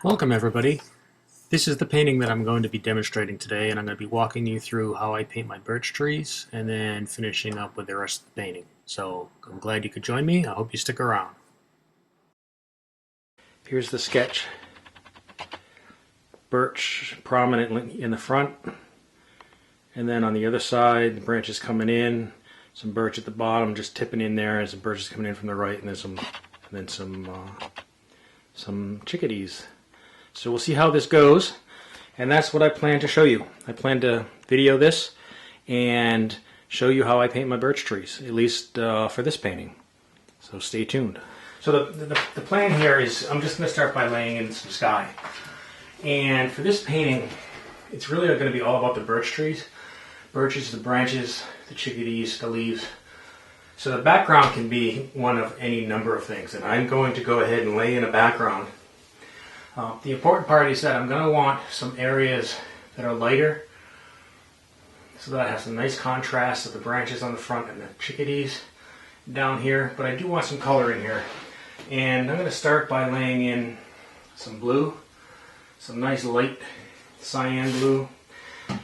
Welcome everybody. This is the painting that I'm going to be demonstrating today, and I'm going to be walking you through how I paint my birch trees and then finishing up with the rest of the painting. So I'm glad you could join me. I hope you stick around. Here's the sketch. Birch prominently in the front, and then on the other side the branches coming in, some birch at the bottom just tipping in there, and some birches coming in from the right, and then some chickadees. So we'll see how this goes, and that's what I plan to show you. I plan to video this and show you how I paint my birch trees, at least for this painting. So stay tuned. So the plan here is I'm just going to start by laying in some sky. And for this painting, it's really going to be all about the birch trees. Birches, the branches, the chickadees, the leaves. So the background can be one of any number of things, and I'm going to go ahead and lay in a background. The important part is that I'm going to want some areas that are lighter, so that I have some nice contrast of the branches on the front and the chickadees down here, but I do want some color in here. And I'm going to start by laying in some blue, some nice light cyan blue,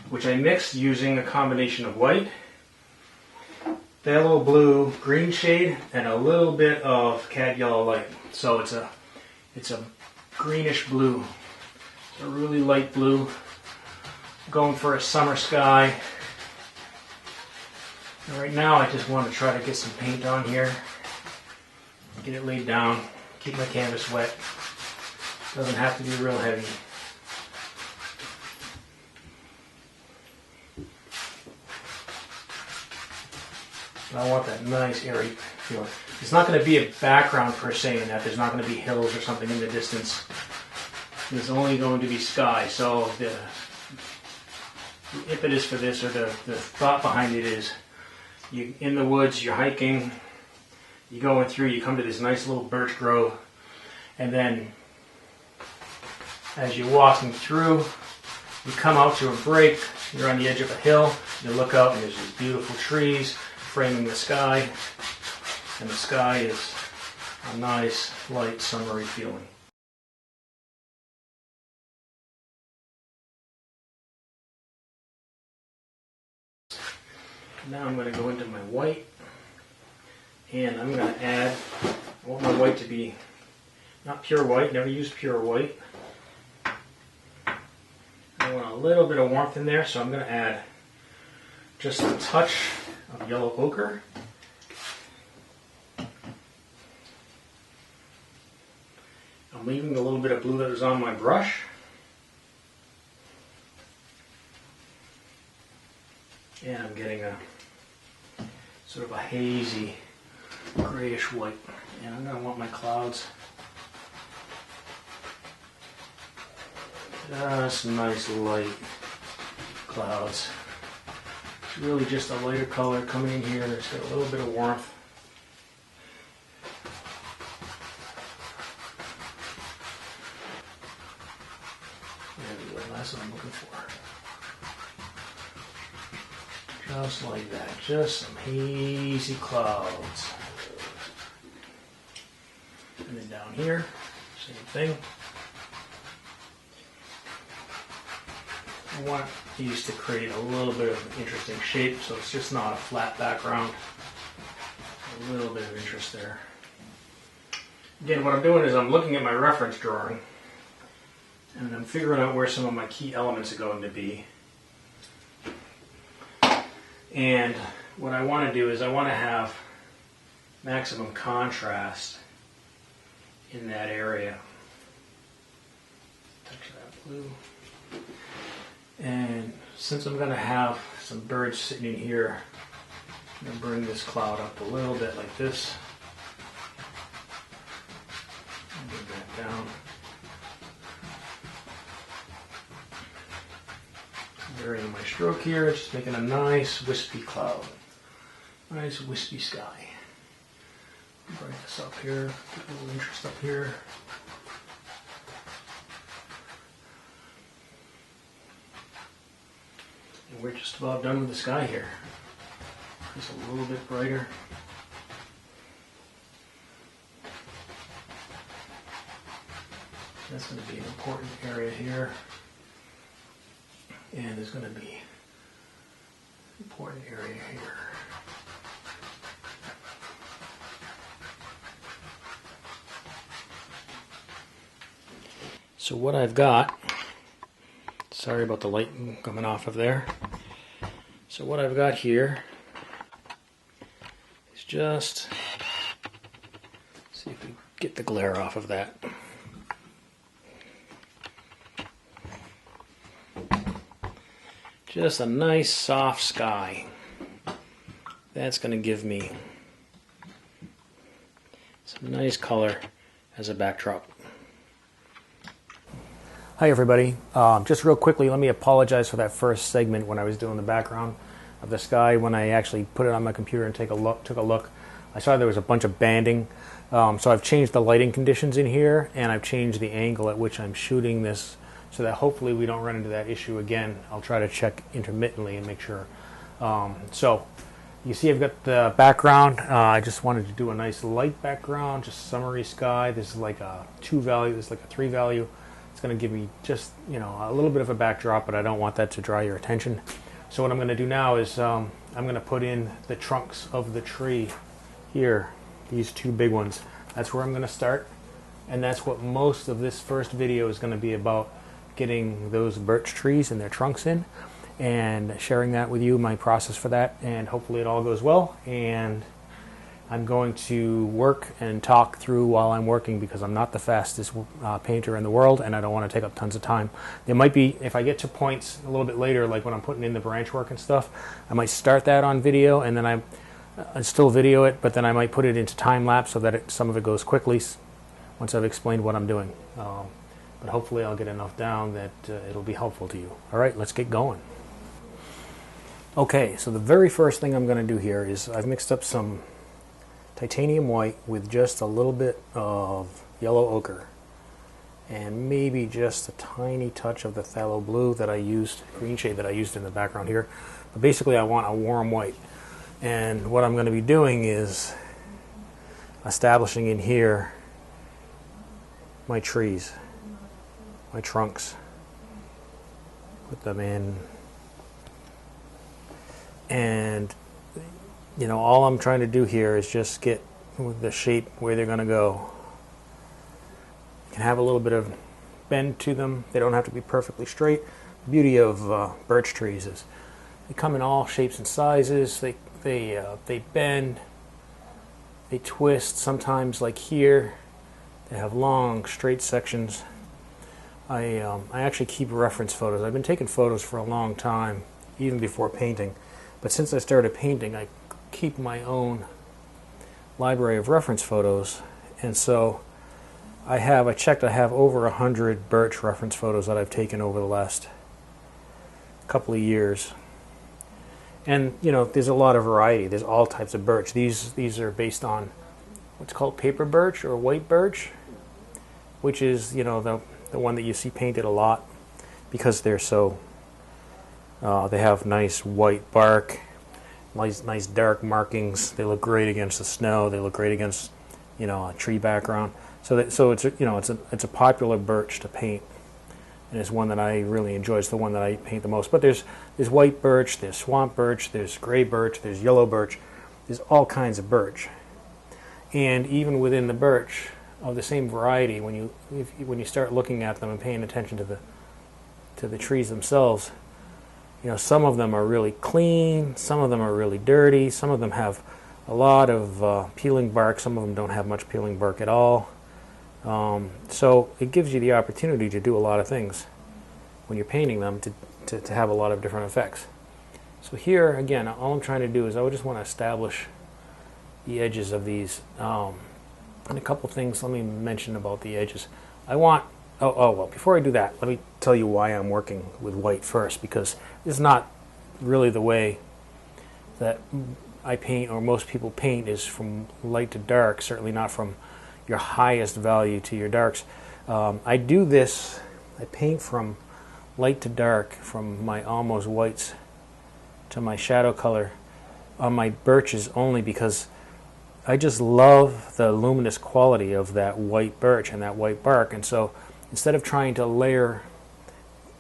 which I mixed using a combination of white, phthalo blue green shade, and a little bit of cad yellow light. So it's a greenish blue, a really light blue, going for a summer sky. And right now I just want to try to get some paint on here, get it laid down, keep my canvas wet. Doesn't have to be real heavy. I want that nice airy feel. It's not going to be a background per se in that there's not going to be hills or something in the distance. There's only going to be sky. So the impetus for this, or the thought behind it is, you in the woods, you're hiking, you're going through, you come to this nice little birch grove, and then as you're walking through, you come out to a break, you're on the edge of a hill, you look out and there's these beautiful trees framing the sky, and the sky is a nice, light, summery feeling. Now I'm going to go into my white, and I'm going to add, I want my white to be not pure white, never use pure white. I want a little bit of warmth in there, so I'm going to add just a touch of yellow ochre. I'm leaving the little bit of blue that was on my brush. And I'm getting a sort of a hazy grayish white. And I'm going to want my clouds just nice light clouds. It's really just a lighter color coming in here. It's got a little bit of warmth. There we go, that's what I'm looking for. Just like that, just some hazy clouds. And then down here, same thing. I want these to create a little bit of an interesting shape, so it's just not a flat background. A little bit of interest there. Again, what I'm doing is I'm looking at my reference drawing, and I'm figuring out where some of my key elements are going to be. And what I want to do is I want to have maximum contrast in that area. Touch that blue. And since I'm going to have some birds sitting in here, I'm going to bring this cloud up a little bit like this. Bring that down. Varying my stroke here, just making a nice wispy cloud. Nice wispy sky. Bring this up here, get a little interest up here. And we're just about done with the sky here. Just a little bit brighter. That's going to be an important area here. And there's going to be an important area here. So what I've got, sorry about the light coming off of there. So what I've got here is just, see if we get the glare off of that. Just a nice soft sky. That's going to give me some nice color as a backdrop. Hi everybody. Just real quickly, let me apologize for that first segment when I was doing the background of the sky. When I actually put it on my computer and took a look, I saw there was a bunch of banding. So I've changed the lighting conditions in here, and I've changed the angle at which I'm shooting this, so that hopefully we don't run into that issue again. I'll try to check intermittently and make sure. So you see I've got the background. I just wanted to do a nice light background, just summery sky. This is like a 2 value, this is like a 3 value. It's going to give me just, you know, a little bit of a backdrop, but I don't want that to draw your attention. So what I'm going to do now is I'm going to put in the trunks of the tree here, these 2 big ones. That's where I'm going to start, and that's what most of this first video is going to be about, getting those birch trees and their trunks in and sharing that with you, my process for that, and hopefully it all goes well. And I'm going to work and talk through while I'm working, because I'm not the fastest painter in the world and I don't want to take up tons of time. There might be, if I get to points a little bit later, like when I'm putting in the branch work and stuff, I might start that on video and then I still video it, but then I might put it into time lapse so that some of it goes quickly once I've explained what I'm doing. But hopefully I'll get enough down that it'll be helpful to you. All right, let's get going. Okay, so the very first thing I'm going to do here is I've mixed up some titanium white with just a little bit of yellow ochre and maybe just a tiny touch of the phthalo blue that I used, green shade that I used in the background here. But basically I want a warm white. And what I'm going to be doing is establishing in here my trees, my trunks. Put them in, and you know, all I'm trying to do here is just get the shape where they're going to go. You can have a little bit of bend to them. They don't have to be perfectly straight. The beauty of birch trees is they come in all shapes and sizes. They bend, they twist. Sometimes, like here, they have long, straight sections. I actually keep reference photos. I've been taking photos for a long time, even before painting. But since I started painting, I keep my own library of reference photos, and so I have over 100 birch reference photos that I've taken over the last couple of years. And you know, there's a lot of variety. There's all types of birch. These are based on what's called paper birch or white birch, which is, you know, the one that you see painted a lot because they're so they have nice white bark, nice dark markings. They look great against the snow. They look great against, you know, a tree background. So it's, you know, it's a popular birch to paint, and it's one that I really enjoy. It's the one that I paint the most. But there's white birch, there's swamp birch, there's gray birch, there's yellow birch. There's all kinds of birch. And even within the birch of the same variety, when you start looking at them and paying attention to the trees themselves, you know, some of them are really clean, some of them are really dirty, some of them have a lot of peeling bark, some of them don't have much peeling bark at all. So it gives you the opportunity to do a lot of things when you're painting them to have a lot of different effects. So here, again, all I'm trying to do is I just want to establish the edges of these. And a couple things let me mention about the edges. I want, well, before I do that, let me tell you why I'm working with white first, because it's not really the way that I paint, or most people paint, is from light to dark, certainly not from your highest value to your darks. I do this, I paint from light to dark, from my almost whites to my shadow color on my birches, only because I just love the luminous quality of that white birch and that white bark. And so instead of trying to layer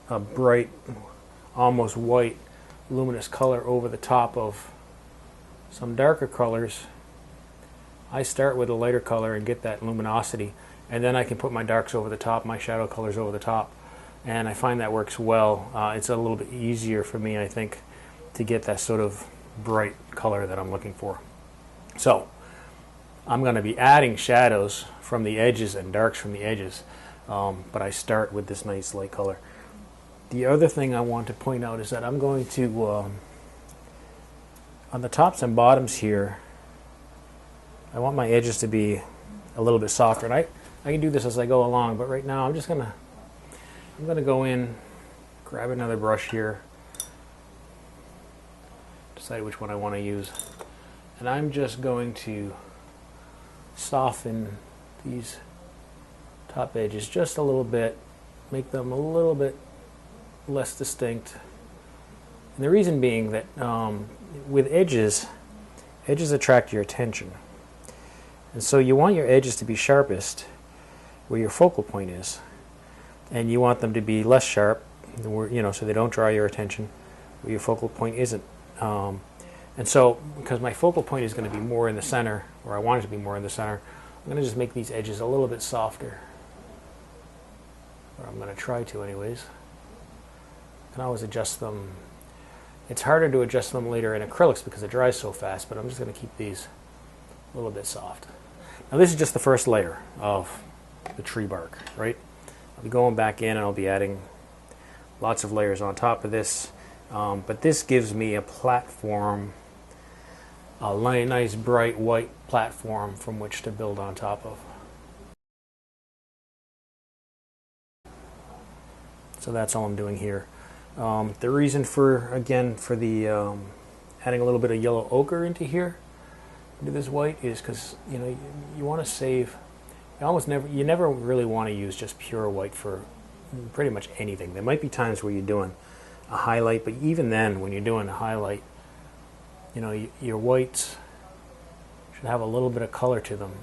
a bright, almost white, luminous color over the top of some darker colors, I start with a lighter color and get that luminosity, and then I can put my darks over the top, my shadow colors over the top, and I find that works well. It's a little bit easier for me, I think, to get that sort of bright color that I'm looking for. So I'm going to be adding shadows from the edges and darks from the edges, but I start with this nice light color. The other thing I want to point out is that I'm going to, on the tops and bottoms here, I want my edges to be a little bit softer. And I can do this as I go along, but right now I'm gonna go in, grab another brush here, decide which one I want to use, and I'm just going to soften these top edges just a little bit, make them a little bit less distinct. And the reason being that with edges attract your attention. And so you want your edges to be sharpest where your focal point is. And you want them to be less sharp, so they don't draw your attention where your focal point isn't. And so, because my focal point is going to be more in the center, or I want it to be more in the center, I'm going to just make these edges a little bit softer. Or I'm going to try to anyways. I can always adjust them. It's harder to adjust them later in acrylics because it dries so fast, but I'm just going to keep these a little bit soft. Now this is just the first layer of the tree bark, right? I'll be going back in and I'll be adding lots of layers on top of this, but this gives me a platform, a nice bright white platform from which to build on top of. So that's all I'm doing here. The reason for the adding a little bit of yellow ochre into here, into this white, is because you want to save. You never really want to use just pure white for pretty much anything. There might be times where you're doing a highlight, but even then, when you're doing a highlight, your whites should have a little bit of color to them.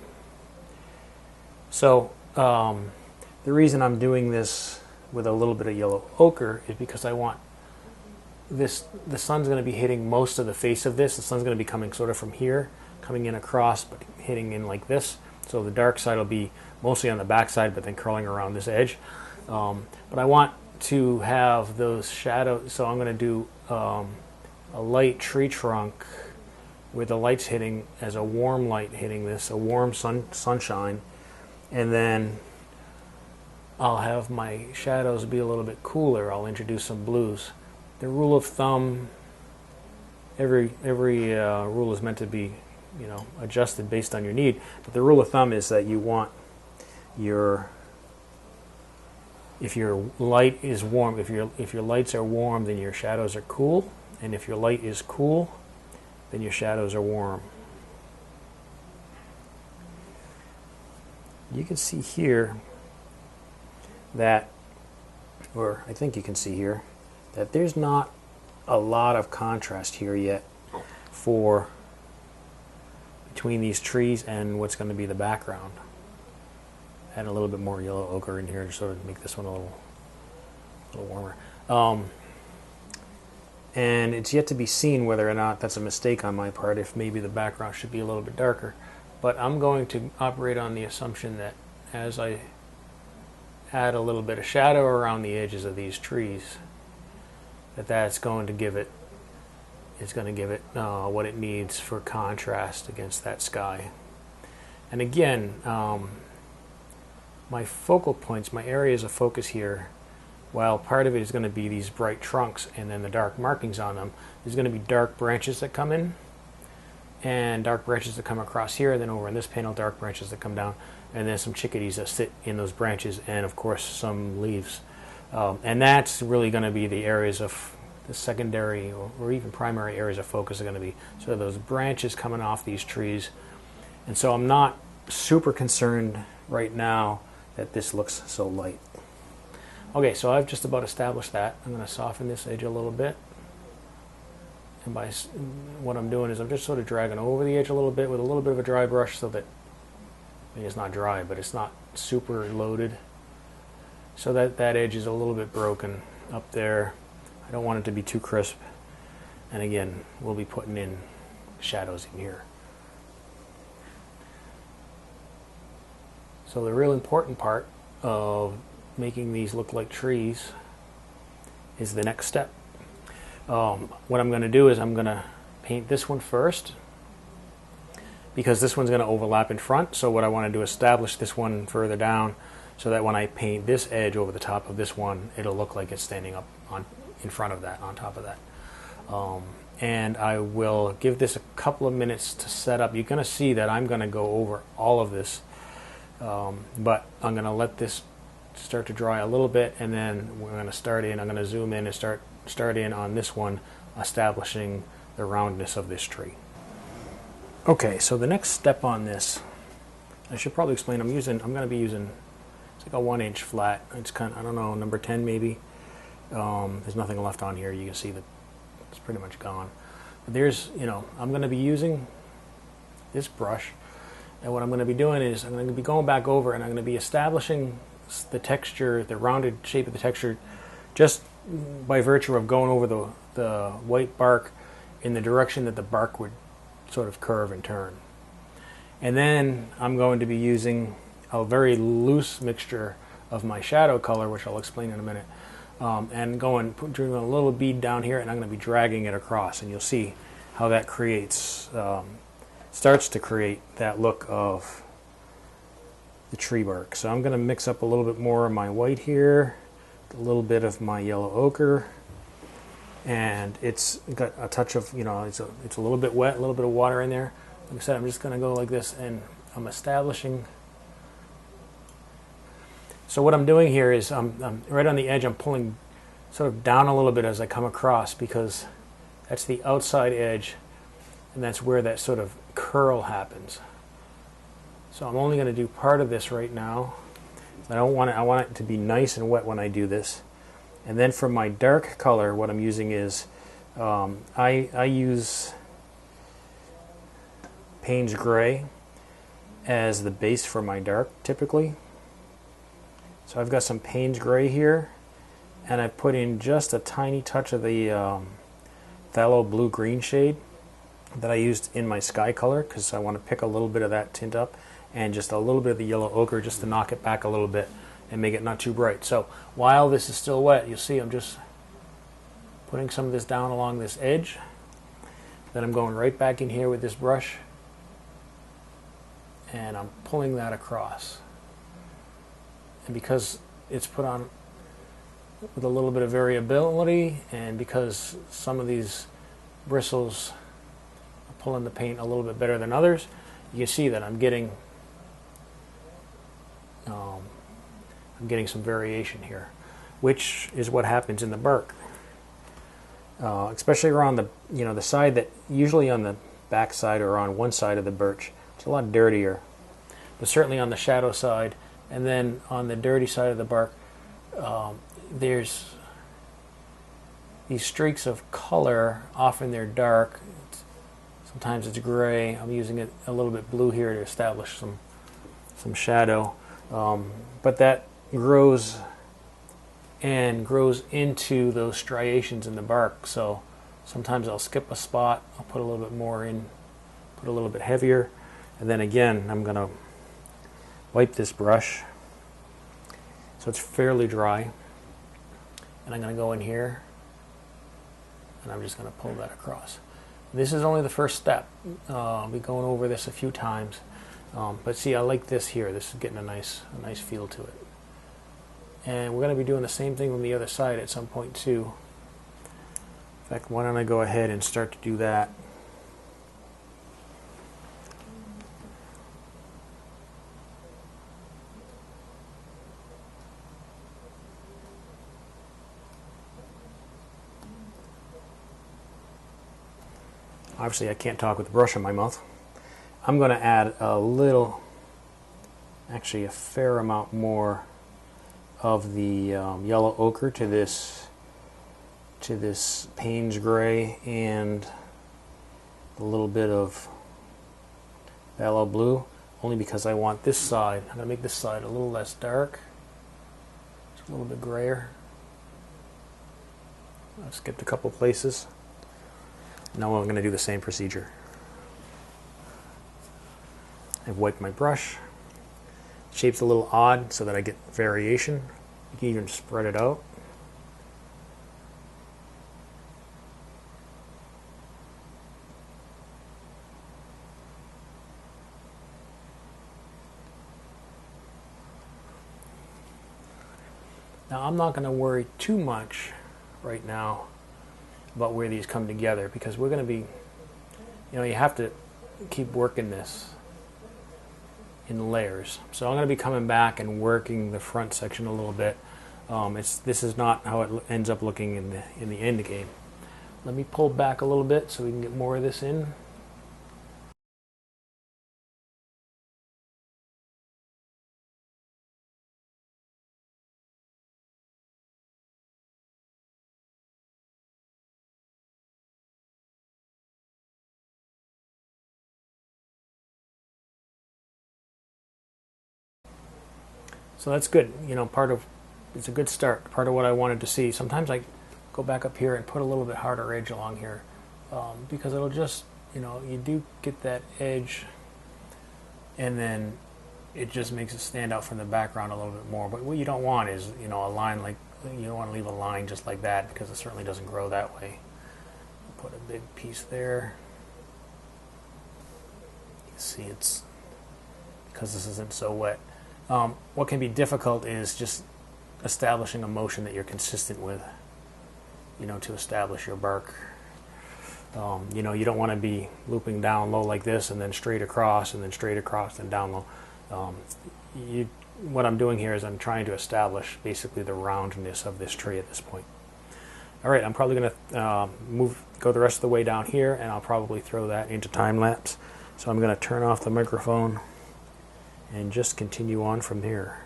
So the reason I'm doing this with a little bit of yellow ochre is because I want the sun's going to be hitting most of the face of this. The sun's going to be coming sort of from here, coming in across, but hitting in like this. So the dark side will be mostly on the back side, but then curling around this edge. But I want to have those shadows, so I'm going to do a light tree trunk with the lights hitting as a warm light hitting this, a warm sunshine, and then I'll have my shadows be a little bit cooler. I'll introduce some blues. The rule of thumb, every rule is meant to be adjusted based on your need, but the rule of thumb is that you want if your light is warm, if your lights are warm, then your shadows are cool, and if your light is cool, then your shadows are warm. You can see here that, or I think you can see here, that there's not a lot of contrast here yet between these trees and what's going to be the background. Add a little bit more yellow ochre in here to sort of make this one a little warmer. And it's yet to be seen whether or not that's a mistake on my part, if maybe the background should be a little bit darker. But I'm going to operate on the assumption that as I add a little bit of shadow around the edges of these trees, that's going to give it what it needs for contrast against that sky. And again, my focal points, my areas of focus here, while part of it is going to be these bright trunks and then the dark markings on them, there's going to be dark branches that come in and dark branches that come across here, and then over in this panel dark branches that come down, and then some chickadees that sit in those branches, and of course some leaves. And that's really going to be the areas of the secondary or even primary areas of focus are going to be sort of those branches coming off these trees. And so I'm not super concerned right now that this looks so light. Okay, so I've just about established that. I'm going to soften this edge a little bit. And by what I'm doing is I'm just sort of dragging over the edge a little bit with a little bit of a dry brush, so that, I mean, it's not dry, but it's not super loaded. so that that edge is a little bit broken up there. I don't want it to be too crisp. And again, we'll be putting in shadows in here. So the real important part of making these look like trees is the next step. What I'm going to do is I'm going to paint this one first, because this one's going to overlap in front. So what I want to do is establish this one further down, so that when I paint this edge over the top of this one, it'll look like it's standing up in front of that, on top of that. And I will give this a couple of minutes to set up. You're going to see that I'm going to go over all of this, but I'm going to let this start to dry a little bit, and then we're going to start in. I'm going to zoom in and start in on this one, establishing the roundness of this tree. Okay, so the next step on this, I should probably explain. I'm going to be using, it's like a 1-inch flat. It's kind of, I don't know, number 10 maybe. There's nothing left on here. You can see that it's pretty much gone. But there's, I'm going to be using this brush, and what I'm going to be doing is I'm going to be going back over, and I'm going to be establishing the texture, the rounded shape of the texture, just by virtue of going over the white bark in the direction that the bark would sort of curve and turn. And then I'm going to be using a very loose mixture of my shadow color, which I'll explain in a minute, and doing a little bead down here, and I'm going to be dragging it across, and you'll see how that starts to create that look of the tree bark. So I'm going to mix up a little bit more of my white here, a little bit of my yellow ochre, and it's got a touch of, it's a little bit wet, a little bit of water in there. Like I said, I'm just going to go like this, and I'm establishing. So what I'm doing here is I'm right on the edge. I'm pulling sort of down a little bit as I come across, because that's the outside edge, and that's where that sort of curl happens. So I'm only going to do part of this right now. I want it to be nice and wet when I do this. And then for my dark color, what I'm using is I use Payne's Gray as the base for my dark typically. So I've got some Payne's Gray here, and I put in just a tiny touch of the phthalo blue-green shade that I used in my sky color, because I want to pick a little bit of that tint up, and just a little bit of the yellow ochre just to knock it back a little bit and make it not too bright. So while this is still wet, you'll see I'm just putting some of this down along this edge. Then I'm going right back in here with this brush, and I'm pulling that across. And because it's put on with a little bit of variability, and because some of these bristles are pulling the paint a little bit better than others, you can see that I'm getting some variation here, which is what happens in the bark, especially around the side that usually on the back side or on one side of the birch. It's a lot dirtier, but certainly on the shadow side, and then on the dirty side of the bark, there's these streaks of color. Often they're dark. Sometimes it's gray. I'm using it a little bit blue here to establish some shadow. But that grows into those striations in the bark. So sometimes I'll skip a spot. I'll put a little bit more in, put a little bit heavier, and then again I'm going to wipe this brush so it's fairly dry, and I'm going to go in here, and I'm just going to pull that across. This is only the first step. I'll be going over this a few times, but see, I like this here. This is getting a nice feel to it. And we're going to be doing the same thing from the other side at some point too. In fact, why don't I go ahead and start to do that. Obviously I can't talk with the brush in my mouth. I'm going to add a little, actually a fair amount more of the yellow ochre to this Payne's Gray, and a little bit of phthalo blue, only because I want this side, I'm going to make this side a little less dark. So A little bit grayer. I skipped a couple places. Now I'm going to do the same procedure. I've wiped my brush. Shape's a little odd so that I get variation. You can even spread it out. Now I'm not going to worry too much right now about where these come together, because we're going to be, you have to keep working this in layers. So I'm going to be coming back and working the front section a little bit. This is not how it ends up looking in the end game. Let me pull back a little bit so we can get more of this in. So that's good. It's a good start. Part of what I wanted to see. Sometimes I go back up here and put a little bit harder edge along here, because it'll just, you do get that edge, and then it just makes it stand out from the background a little bit more. But what you don't want is, a line like, you don't want to leave a line just like that, because it certainly doesn't grow that way. Put a big piece there. You see, it's because this isn't so wet. What can be difficult is just establishing a motion that you're consistent with, to establish your bark. You don't want to be looping down low like this and then straight across and then straight across and down low. What I'm doing here is I'm trying to establish basically the roundness of this tree at this point. All right, I'm probably going to go the rest of the way down here, and I'll probably throw that into time lapse. So I'm going to turn off the microphone and just continue on from here.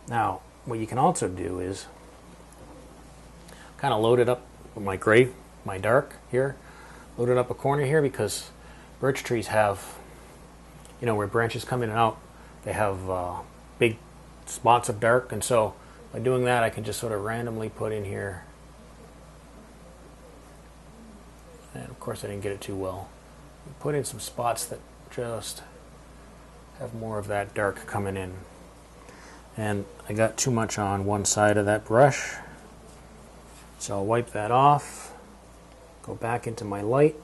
Now, what you can also do is kind of load it up with my gray, my dark here, load it up a corner here, because birch trees have, where branches come in and out, they have big spots of dark, and so by doing that I can just sort of randomly put in here, and of course I didn't get it too well, put in some spots that just have more of that dark coming in. And I got too much on one side of that brush, so I'll wipe that off, go back into my light,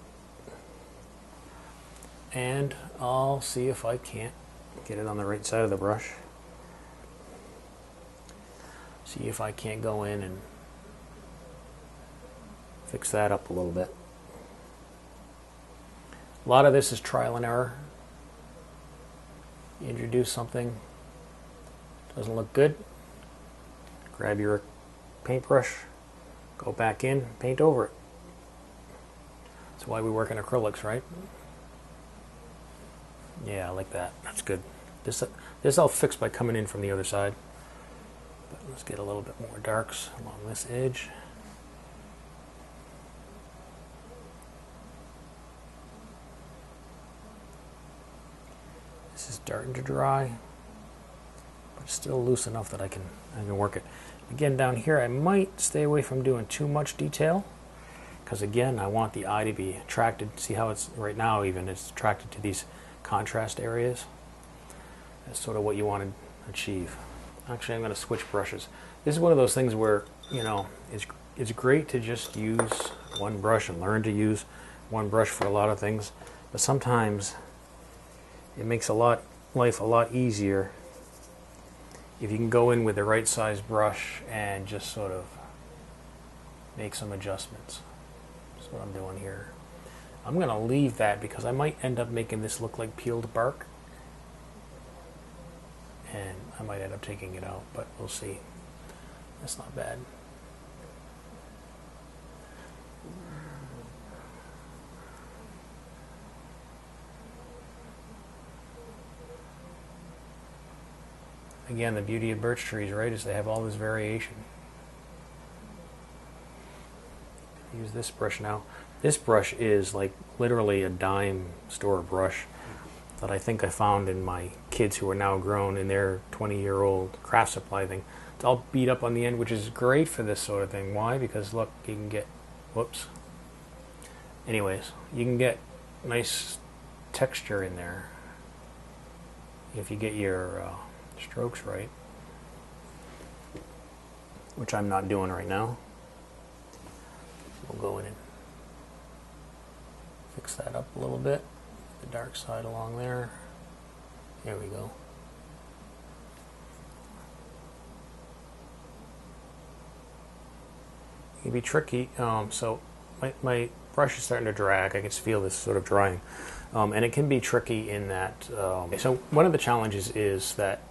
and I'll see if I can't get it on the right side of the brush. See if I can't go in and fix that up a little bit. A lot of this is trial and error. You introduce something, doesn't look good, grab your paintbrush, go back in, paint over it. That's why we work in acrylics, right? Yeah, I like that. That's good. This I'll fix by coming in from the other side. But let's get a little bit more darks along this edge. This is starting to dry, but still loose enough that I can work it. Again, down here I might stay away from doing too much detail, because again I want the eye to be attracted. See how it's right now, even it's attracted to these contrast areas. That's sort of what you want to achieve. Actually, I'm going to switch brushes. This is one of those things where, it's great to just use one brush and learn to use one brush for a lot of things, but sometimes it makes life a lot easier if you can go in with the right size brush and just sort of make some adjustments. That's what I'm doing here. I'm going to leave that because I might end up making this look like peeled bark, and I might end up taking it out, but we'll see. That's not bad. Again, the beauty of birch trees, right, is they have all this variation. Use this brush now. This brush is like literally a dime store brush that I think I found in my kids who are now grown in their 20-year-old craft supply thing. It's all beat up on the end, which is great for this sort of thing. Why? Because look, you can get, whoops. Anyways, you can get nice texture in there if you get your strokes right, which I'm not doing right now. We'll go in and fix that up a little bit. The dark side along there. There we go. It can be tricky. So my brush is starting to drag. I can feel this sort of drying. And it can be tricky in that. So one of the challenges is that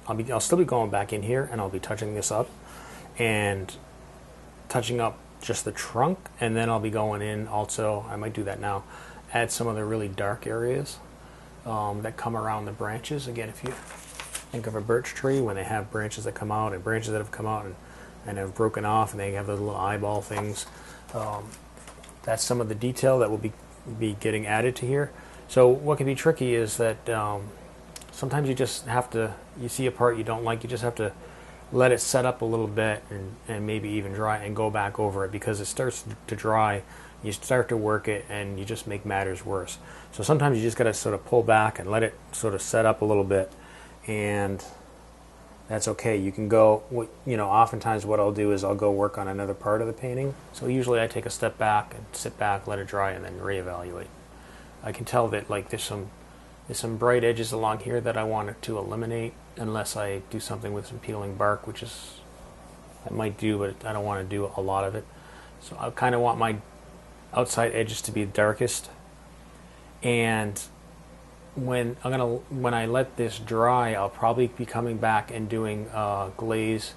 I'll still be going back in here and I'll be touching this up and touching up just the trunk, and then I'll be going in also, I might do that now, add some of the really dark areas that come around the branches. Again, if you think of a birch tree, when they have branches that come out and branches that have come out and have broken off and they have those little eyeball things, that's some of the detail that will be getting added to here. So what can be tricky is that sometimes you just have to, you see a part you don't like, you just have to let it set up a little bit and maybe even dry and go back over it, because it starts to dry, you start to work it and you just make matters worse. So sometimes you just got to sort of pull back and let it sort of set up a little bit, and that's okay. You can go, you know, oftentimes what I'll do is I'll go work on another part of the painting. So usually I take a step back and sit back, let it dry, and then reevaluate. I can tell that like there's some bright edges along here that I want to eliminate unless I do something with some peeling bark, which is, I might do, but I don't want to do a lot of it. So I kind of want my outside edges to be darkest. And when I let this dry, I'll probably be coming back and doing a glaze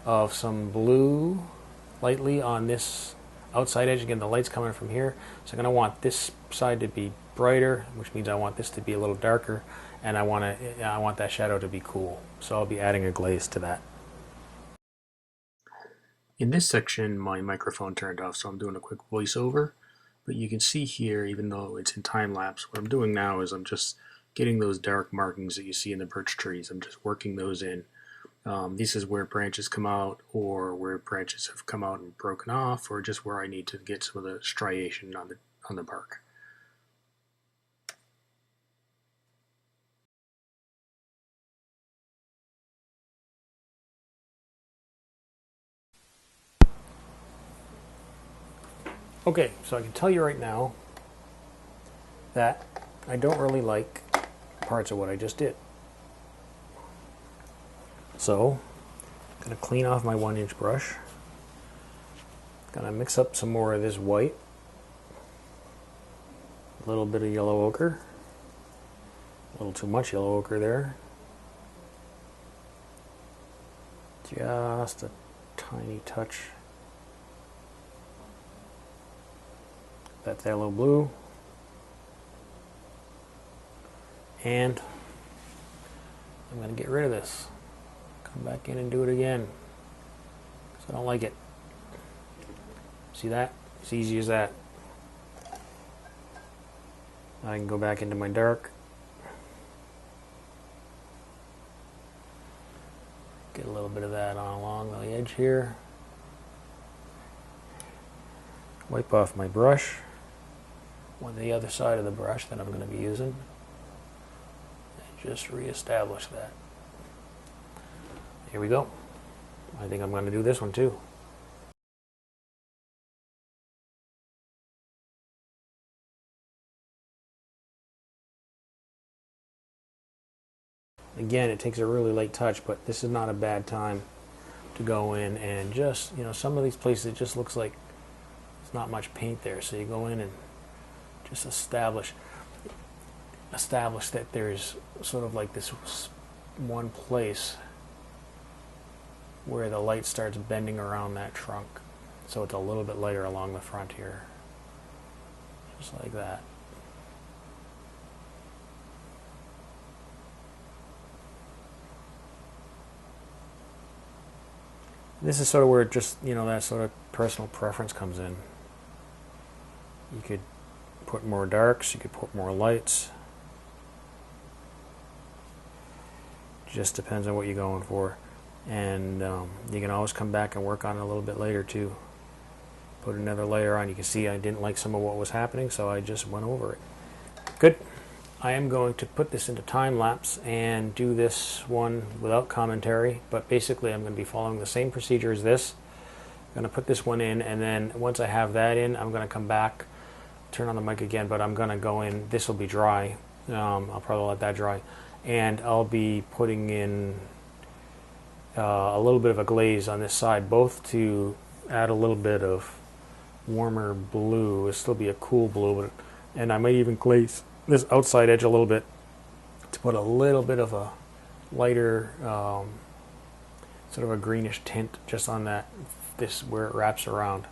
of some blue lightly on this outside edge. Again, the light's coming from here, so I'm going to want this side to be brighter, which means I want this to be a little darker, and I want that shadow to be cool. So I'll be adding a glaze to that. In this section, my microphone turned off, so I'm doing a quick voiceover. But you can see here, even though it's in time lapse, what I'm doing now is I'm just getting those dark markings that you see in the birch trees. I'm just working those in. This is where branches come out, or where branches have come out and broken off, or just where I need to get some of the striation on the bark. Okay, so I can tell you right now that I don't really like parts of what I just did. So I'm going to clean off my 1-inch brush. Going to mix up some more of this white, a little bit of yellow ochre, a little too much yellow ochre there, just a tiny touch. That phthalo blue, and I'm going to get rid of this. Come back in and do it again, because I don't like it. See that? It's easy as that. I can go back into my dark, get a little bit of that on along the edge here, wipe off my brush on the other side of the brush that I'm going to be using, and just reestablish that. Here we go. I think I'm going to do this one too. Again, it takes a really light touch, but this is not a bad time to go in and just, you know, some of these places it just looks like there's not much paint there, so you go in and just establish that there's sort of like this one place where the light starts bending around that trunk. so it's a little bit lighter along the front here, just like that. This is sort of where it just, you know, that sort of personal preference comes in. You could put more darks, you could put more lights. Just depends on what you're going for. And you can always come back and work on it a little bit later too. Put another layer on. You can see I didn't like some of what was happening, so I just went over it. Good. I am going to put this into time lapse and do this one without commentary, but basically I'm going to be following the same procedure as this. I'm going to put this one in, and then once I have that in, I'm going to come back, turn on the mic again, but I'm going to go in. This will be dry. I'll probably let that dry, and I'll be putting in a little bit of a glaze on this side, both to add a little bit of warmer blue. It'll still be a cool blue, and I might even glaze this outside edge a little bit to put a little bit of a lighter sort of a greenish tint just on that, this where it wraps around,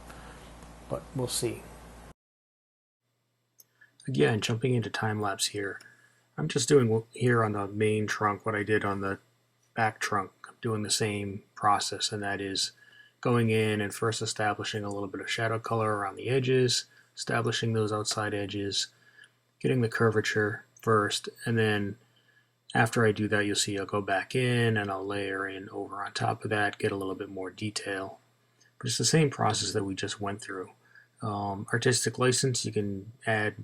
but we'll see. Again, jumping into time lapse here, I'm just doing here on the main trunk what I did on the back trunk. I'm doing the same process, and that is going in and first establishing a little bit of shadow color around the edges, establishing those outside edges, getting the curvature first, and then after I do that, you'll see I'll go back in and I'll layer in over on top of that, get a little bit more detail. But it's the same process that we just went through. Artistic license, you can add,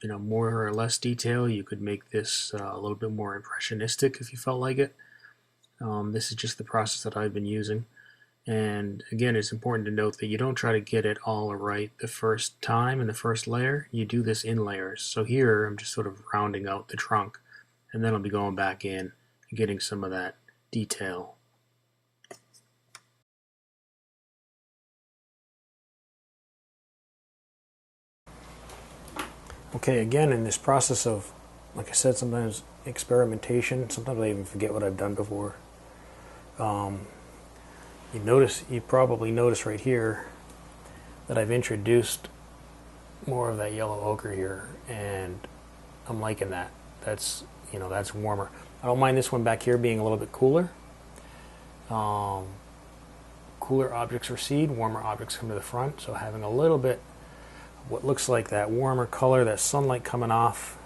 you know, more or less detail. You could make this a little bit more impressionistic if you felt like it. This is just the process that I've been using. And again, it's important to note that you don't try to get it all right the first time in the first layer. You do this in layers. So here I'm just sort of rounding out the trunk, and then I'll be going back in and getting some of that detail. Okay, again, in this process of, like I said, sometimes experimentation, sometimes I even forget what I've done before. You probably notice right here that I've introduced more of that yellow ochre here, and I'm liking that. That's, you know, that's warmer. I don't mind this one back here being a little bit cooler. Cooler objects recede, warmer objects come to the front, so having a little bit of what looks like that warmer color, that sunlight coming off,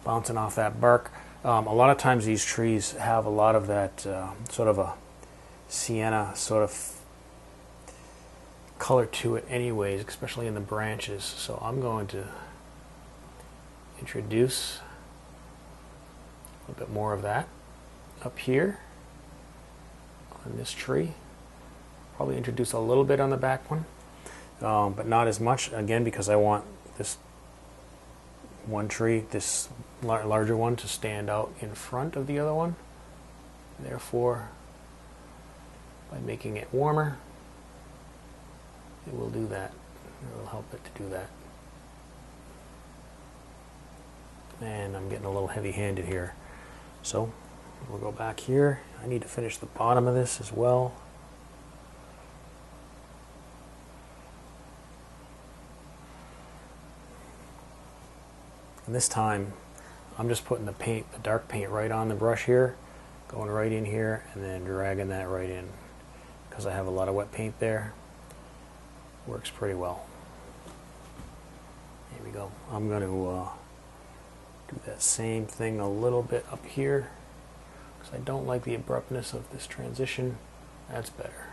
bouncing off that bark. A lot of times these trees have a lot of that sort of a sienna sort of color to it anyways, especially in the branches. So I'm going to introduce a little bit more of that up here on this tree. Probably introduce a little bit on the back one, but not as much, again, because I want this one tree, this larger one, to stand out in front of the other one. Therefore, by making it warmer, it will do that. It will help it to do that. And I'm getting a little heavy-handed here. So we'll go back here. I need to finish the bottom of this as well. And this time, I'm just putting the paint, the dark paint, right on the brush here, going right in here, and then dragging that right in. Because I have a lot of wet paint there, works pretty well. Here we go. I'm going to do that same thing a little bit up here, because I don't like the abruptness of this transition. That's better.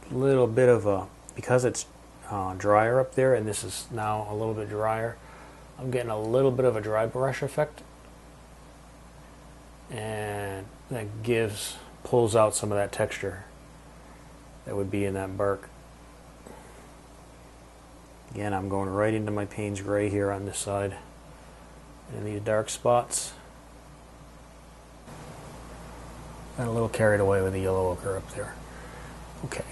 A little bit of a, because it's drier up there, and this is now a little bit drier, I'm getting a little bit of a dry brush effect, and that pulls out some of that texture that would be in that bark. Again, I'm going right into my Payne's Gray here on this side, and these dark spots. Got a little carried away with the yellow ochre up there. Okay,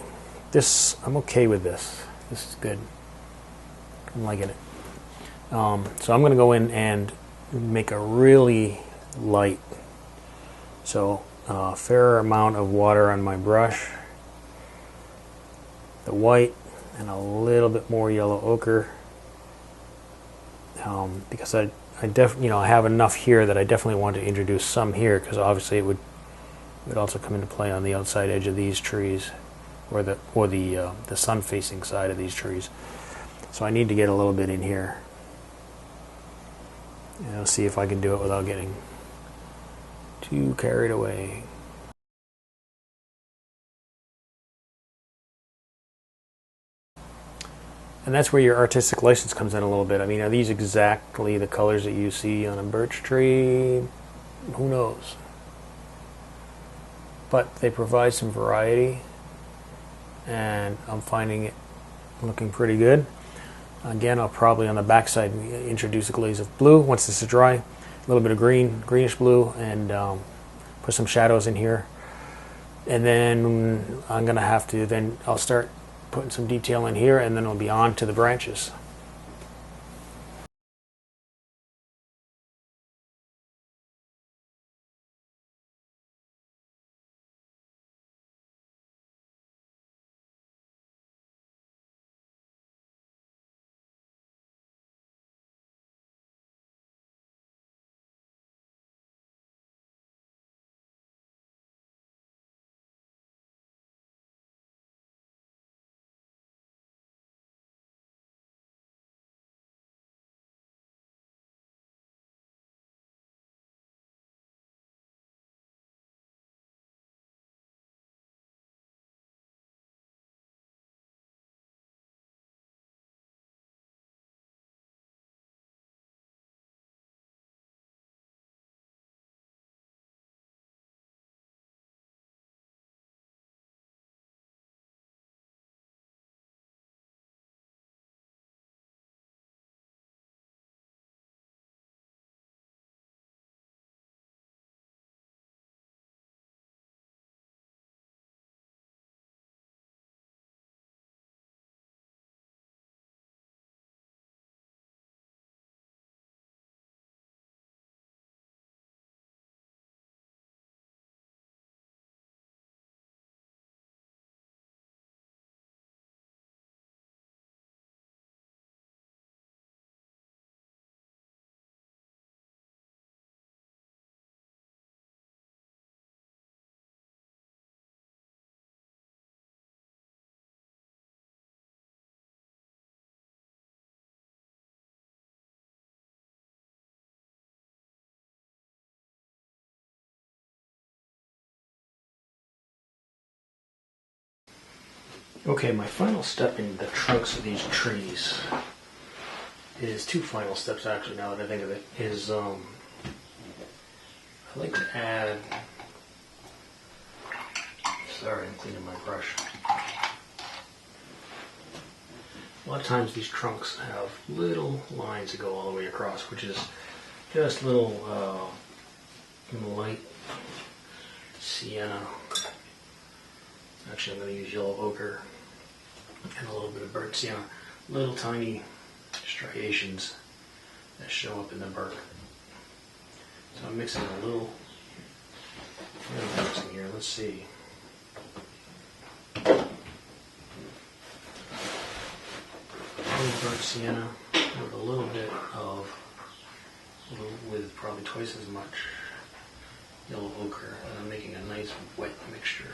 I'm okay with this. This is good. I'm liking it. So I'm going to go in and make a really light, so a fair amount of water on my brush. the white and a little bit more yellow ochre, because I have enough here that I definitely want to introduce some here, because obviously it would also come into play on the outside edge of these trees, or the sun-facing side of these trees. So I need to get a little bit in here. And I'll see if I can do it without getting too carried away. And that's where your artistic license comes in a little bit. I mean, are these exactly the colors that you see on a birch tree? Who knows? But they provide some variety, and I'm finding it looking pretty good. Again, I'll probably on the back side introduce a glaze of blue once this is dry, a little bit of greenish blue, and put some shadows in here. And then I'm gonna have to, then I'll start putting some detail in here, and then it'll be on to the branches. Okay, my final step in the trunks of these trees is two final steps actually, now that I think of it, is I like to add, sorry I'm cleaning my brush. A lot of times these trunks have little lines that go all the way across, which is just little light sienna. Actually, I'm going to use yellow ochre and a little bit of burnt sienna. Little tiny striations that show up in the bark. So I'm mixing a little mixing here. Let's see. A little burnt sienna with a little bit of, with probably twice as much yellow ochre, and I'm making a nice wet mixture.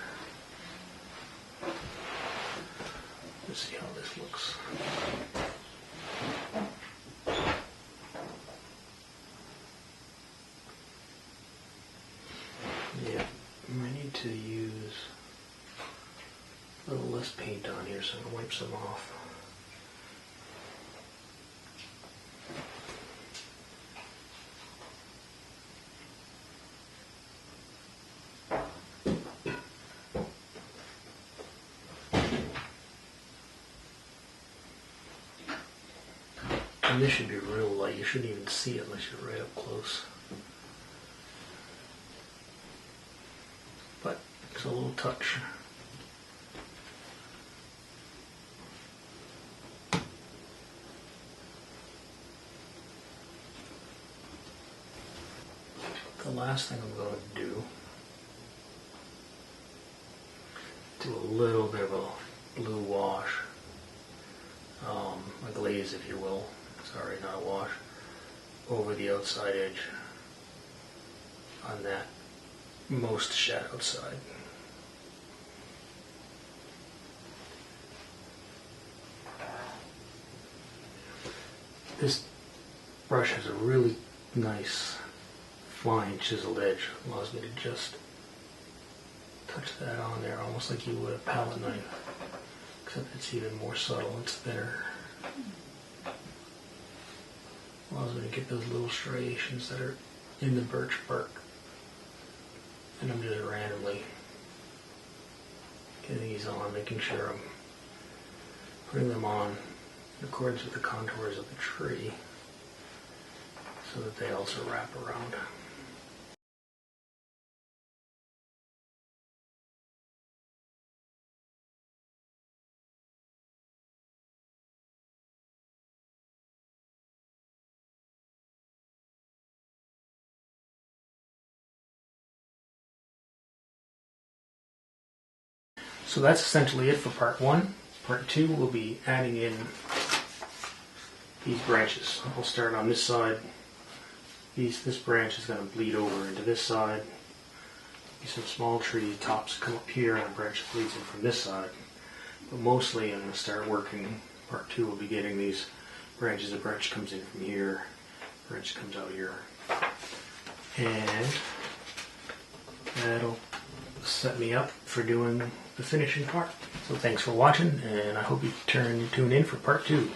Let's see how this looks. Yeah, I need to use a little less paint on here, so I'm going to wipe some off. And this should be real light. You shouldn't even see it unless you're right up close. But it's a little touch. The last thing I'm going to do a little bit of a blue wash, a glaze if you will, sorry, not a wash, over the outside edge on that most shadowed side. This brush has a really nice fine chiseled edge, allows me to just touch that on there almost like you would a palette knife, except it's even more subtle, it's thinner. Allows me to get those little striations that are in the birch bark. And I'm just randomly getting these on, making sure I'm putting them on in accordance with the contours of the tree so that they also wrap around. So that's essentially it for part one. Part two, we'll be adding in these branches. We'll start on this side. This branch is going to bleed over into this side. Some small tree tops come up here and a branch bleeds in from this side. But mostly I'm going to start working. Part two will be getting these branches. A branch comes in from here, a branch comes out here. And that'll set me up for doing the finishing part. So thanks for watching, and I hope you tune in for part two.